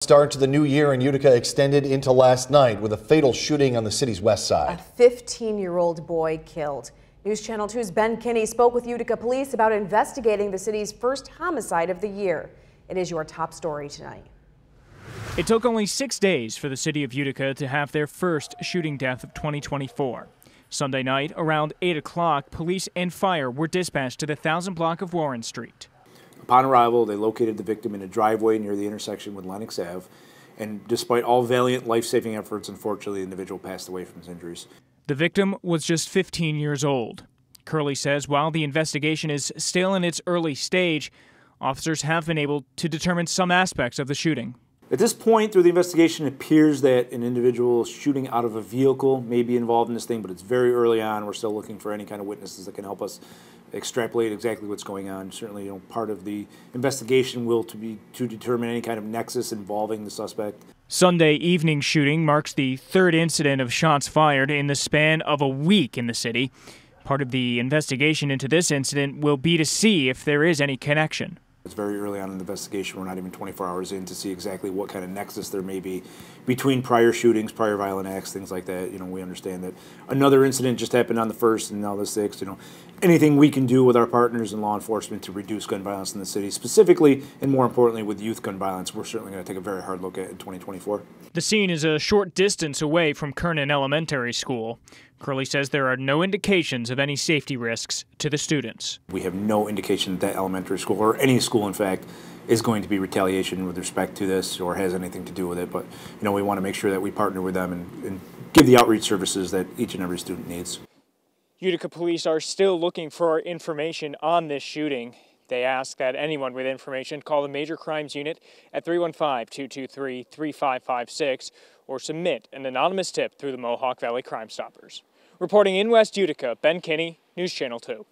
Start to the new year in Utica extended into last night with a fatal shooting on the city's west side. A 15-year-old boy killed. News Channel 2's Ben Kinney spoke with Utica police about investigating the city's first homicide of the year. It is your top story tonight. It took only 6 days for the city of Utica to have their first shooting death of 2024. Sunday night, around 8 o'clock, police and fire were dispatched to the 1000 block of Warren Street. Upon arrival, they located the victim in a driveway near the intersection with Lenox Ave, and despite all valiant life-saving efforts, unfortunately, the individual passed away from his injuries. The victim was just 15 years old. Curley says while the investigation is still in its early stage, officers have been able to determine some aspects of the shooting. At this point through the investigation, it appears that an individual shooting out of a vehicle may be involved in this thing, but it's very early on. We're still looking for any kind of witnesses that can help us extrapolate exactly what's going on. Certainly, part of the investigation will be to determine any kind of nexus involving the suspect. Sunday evening shooting marks the third incident of shots fired in the span of a week in the city. Part of the investigation into this incident will be to see if there is any connection. It's very early on in the investigation. We're not even 24 hours in to see exactly what kind of nexus there may be between prior shootings, prior violent acts, things like that. We understand that another incident just happened on the 1st and now the 6th. Anything we can do with our partners in law enforcement to reduce gun violence in the city, specifically and more importantly with youth gun violence, we're certainly going to take a very hard look at in 2024. The scene is a short distance away from Kernan Elementary School. Curley says there are no indications of any safety risks to the students. We have no indication that elementary school, or any school in fact, is going to be retaliation with respect to this or has anything to do with it. But we want to make sure that we partner with them and give the outreach services that each and every student needs. Utica police are still looking for information on this shooting. They ask that anyone with information call the Major Crimes Unit at 315-223-3556 or submit an anonymous tip through the Mohawk Valley Crime Stoppers. Reporting in West Utica, Ben Kinney, News Channel 2.